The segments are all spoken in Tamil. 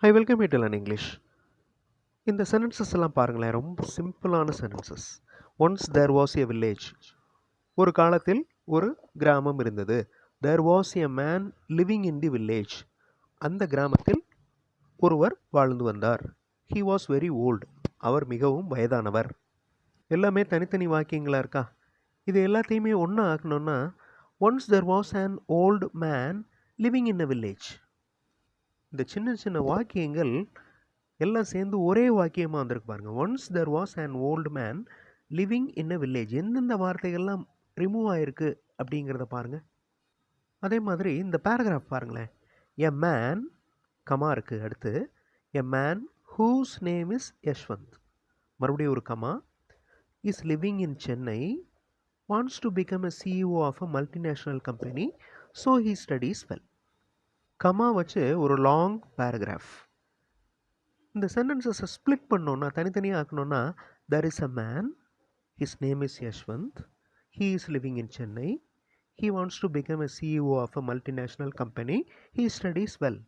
Hi, welcome you to Learn English. இந்த சென்டென்சஸ் எல்லாம் பாருங்களேன், ரொம்ப சிம்பிளான sentences. Once there was a village. ஒரு காலத்தில் ஒரு கிராமம் இருந்தது. There was a man living in the village. அந்த கிராமத்தில் ஒருவர் வாழ்ந்து வந்தார். He was very old. அவர் மிகவும் வயதானவர். எல்லாமே தனித்தனி வாக்கியங்களாக இருக்கா? இது எல்லாத்தையுமே ஒன்றா ஆக்கணும்னா once there was an old man living in a village. இந்த சின்ன சின்ன வாக்கியங்கள் எல்லாம் சேர்ந்து ஒரே வாக்கியமாக வந்திருக்கு பாருங்கள். Once there was an old man living in a village. எந்தெந்த வார்த்தைகள்லாம் ரிமூவ் ஆகிருக்கு அப்படிங்கிறத பாருங்கள். அதே மாதிரி இந்த பேராகிராஃப் பாருங்களேன். எ மேன் கமா இருக்குது. அடுத்து a man whose name is Yashwant. மறுபடியும் ஒரு comma. Is living in Chennai. Wants to become a CEO of a multinational company. So he studies well. Comma வச்சு ஒரு லாங் பேராகிராஃப். இந்த சென்டென்சஸை ஸ்ப்ளிட் பண்ணோன்னா, தனித்தனியாக ஆக்கணும்னா, there is a man, his name is Yashwant, he is living in Chennai, he wants to become a CEO of a multinational company, he studies well.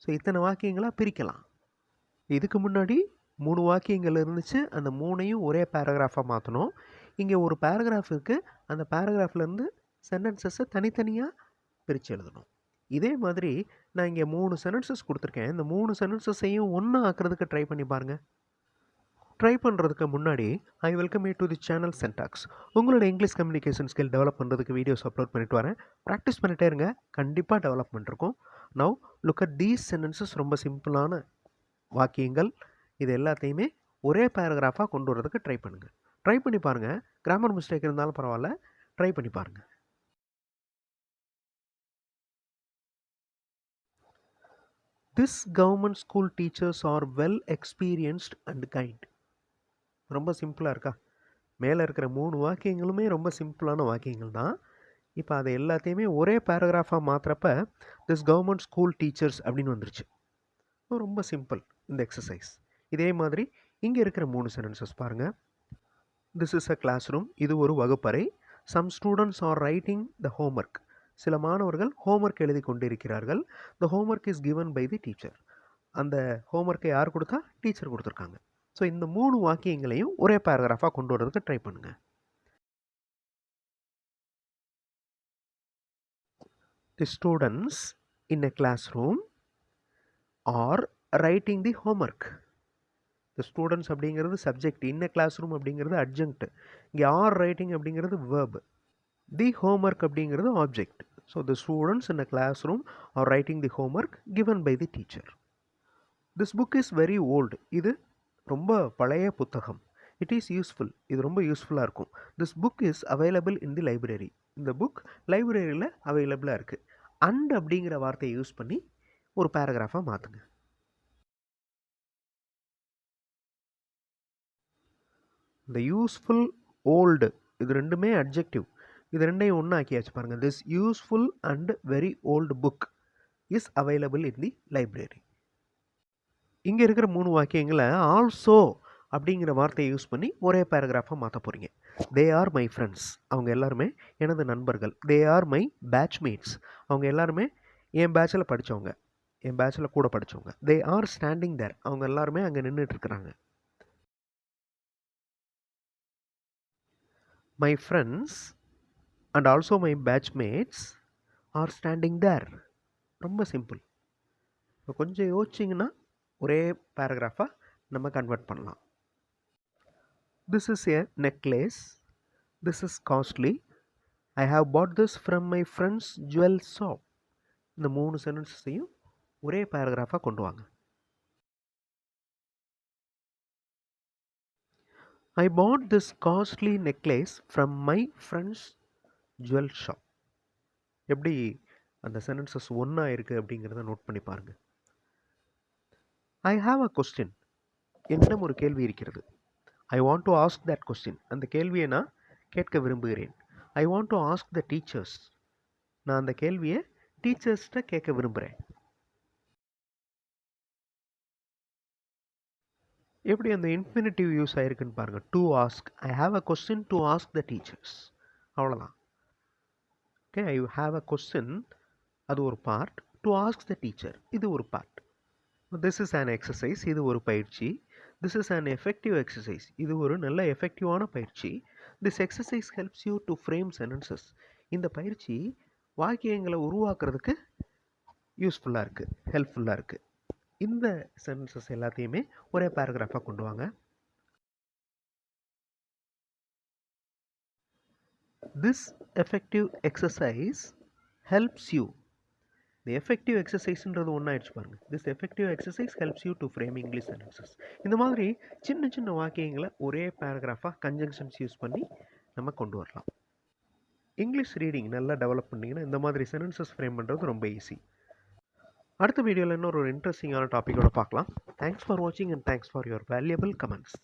So இத்தனை வாக்கியங்களாக பிரிக்கலாம். இதுக்கு முன்னாடி 3 வாக்கியங்கள் இருந்துச்சு. அந்த 3ஐயும் ஒரே பேராகிராஃபாக மாற்றணும். இங்கே ஒரு பேராகிராஃப் இருக்குது. அந்த பேராகிராஃப்லேருந்து சென்டென்சஸை தனித்தனியாக பிரித்து எழுதணும். இதே மாதிரி நான் இங்கே 3 சென்டென்சஸ் கொடுத்துருக்கேன். இந்த 3 சென்டென்சஸையும் ஒன்றா ஆக்கிறதுக்கு ட்ரை பண்ணி பாருங்கள். ட்ரை பண்ணுறதுக்கு முன்னாடி I welcome you to the channel Syntax. உங்களோட இங்கிலீஷ் கம்யூனிகேஷன் ஸ்கில் டெவலப் பண்ணுறதுக்கு வீடியோஸ் அப்லோட் பண்ணிட்டு வரேன். ப்ராக்டிஸ் பண்ணிட்டே இருங்க, கண்டிப்பாக டெவலப்மெண்ட் இருக்கும். Now look at these sentences. ரொம்ப சிம்பிளான வாக்கியங்கள். இது எல்லாத்தையுமே ஒரே பேராகிராஃபாக கொண்டு வரதுக்கு ட்ரை பண்ணுங்கள். ட்ரை பண்ணி பாருங்கள். கிராமர் மிஸ்டேக் இருந்தாலும் பரவாயில்ல, ட்ரை பண்ணி பாருங்கள். This government school teachers are well experienced and kind. ரொம்ப சிம்பிளாக இருக்கா? மேலே இருக்கிற 3 வாக்கியங்களுமே ரொம்ப சிம்பிளான வாக்கியங்கள் தான். இப்போ அதை எல்லாத்தையுமே ஒரே பேராகிராஃபாக மாற்றுறப்ப திஸ் கவர்மெண்ட் ஸ்கூல் டீச்சர்ஸ் அப்படின்னு வந்துருச்சு. ரொம்ப சிம்பிள் இந்த எக்ஸசைஸ். இதே மாதிரி இங்கே இருக்கிற 3 சென்டென்சஸ் பாருங்கள். This is a classroom. இது ஒரு வகுப்பறை. Some students are writing the homework. சில மாணவர்கள் ஹோம்ஒர்க் எழுதி கொண்டிருக்கிறார்கள். The homework is given by the teacher. அந்த ஹோம்ஒர்க்கை யார் கொடுத்தா? டீச்சர் கொடுத்துருக்காங்க. ஸோ இந்த 3 வாக்கியங்களையும் ஒரே பேராகிராஃபாக கொண்டு வரதுக்கு ட்ரை பண்ணுங்கள். The students in a classroom are writing the homework. The students அப்படிங்கிறது subject, in a classroom அப்படிங்கிறது அட்ஜங்க்ட், இங்கே ஆர் ரைட்டிங் அப்படிங்கிறது வேர்ப், தி ஹோம்ஒர்க் அப்படிங்கிறது object. So the students in a classroom are writing the homework given by the teacher. This book is very old. இது ரொம்ப பழைய புத்தகம். It is useful. இது ரொம்ப யூஸ்ஃபுல்லாக இருக்கும். This book is available in the library. இந்த புக் லைப்ரரியில் அவைலபிளாக இருக்குது. அண்ட் அப்படிங்கிற வார்த்தையை யூஸ் பண்ணி ஒரு பேராகிராஃபாக மாற்றுங்க. இந்த யூஸ்ஃபுல், ஓல்டு, இது ரெண்டுமே அட்ஜெக்டிவ். இது ரெண்டையும் ஒன்று ஆக்கியாச்சு பாருங்கள். This useful and very old book is available in the library. இங்கே இருக்கிற 3 வாக்கியங்களை ஆல்சோ அப்படிங்கிற வார்த்தையை யூஸ் பண்ணி ஒரே பேராகிராஃபாக மாற்ற போகிறீங்க. They are my friends. அவங்க எல்லாருமே எனது நண்பர்கள். They are my batchmates. அவங்க எல்லாருமே என் பேட்சில் படித்தவங்க, என் பேட்சில் கூட படித்தவங்க. They are standing there. அவங்க எல்லாருமே அங்கே நின்றுட்டுருக்குறாங்க. My friends and also my batchmates are standing there. Simple சிம்பிள். இப்போ கொஞ்சம் யோசிச்சிங்கன்னா ஒரே பேராகிராஃபாக நம்ம கன்வெர்ட் பண்ணலாம். This is a necklace. This is costly. I have bought this from my friend's jewel shop. இந்த 3 சென்டென்ஸையும் ஒரே பேராகிராஃபாக கொண்டு வாங்க. I bought this costly necklace from my friend's jewel shop. எப்படி அந்த சென்டென்சஸ் ஒன்றா இருக்குது அப்படிங்கிறத நோட் பண்ணி பாருங்கள். I have a question. என்னிடம் ஒரு கேள்வி இருக்கிறது. I want to ask that question. அந்த கேள்வியை நான் கேட்க விரும்புகிறேன். I want to ask the teachers. நான் அந்த கேள்வியை டீச்சர்ஸ்கிட்ட கேட்க விரும்புகிறேன். எப்படி அந்த இன்ஃபினிட்டிவ் யூஸ் ஆகிருக்குன்னு பாருங்கள். To ask. I have a question to ask the teachers. அவ்வளோதான். Okay, I have a question, அது ஒரு part. To ask the teacher, இது ஒரு part. This is an exercise, இது ஒரு பயிற்சி. This is an effective exercise, இது ஒரு நல்ல எஃபெக்டிவான பயிற்சி. This exercise helps you to frame sentences, இந்த பயிற்சி வாக்கியங்களை உருவாக்குறதுக்கு யூஸ்ஃபுல்லாக இருக்குது, ஹெல்ப்ஃபுல்லாக இருக்குது. இந்த சென்டென்சஸ் எல்லாத்தையுமே ஒரே பேராகிராஃபாக கொண்டு வாங்க. This effective exercise helps you. இந்த எஃபெக்டிவ் எக்ஸசைஸ்ன்றது ஒன்றாயிடுச்சு பாருங்கள். This effective exercise helps you to frame English sentences. இந்த மாதிரி சின்ன சின்ன வாக்கியங்களை ஒரே பேராகிராஃபாக கன்ஜங்ஷன்ஸ் யூஸ் பண்ணி நம்ம கொண்டு வரலாம். இங்கிலீஷ் ரீடிங் நல்லா டெவலப் பண்ணிங்கன்னா இந்த மாதிரி சென்டென்சஸ் ஃப்ரேம் பண்ணுறது ரொம்ப ஈஸி. அடுத்த வீடியோவில் இன்னொரு இன்ட்ரெஸ்டிங்கான டாப்பிக்கோட பார்க்கலாம். தேங்க்ஸ் ஃபார் வாட்சிங் and thanks for your valuable comments.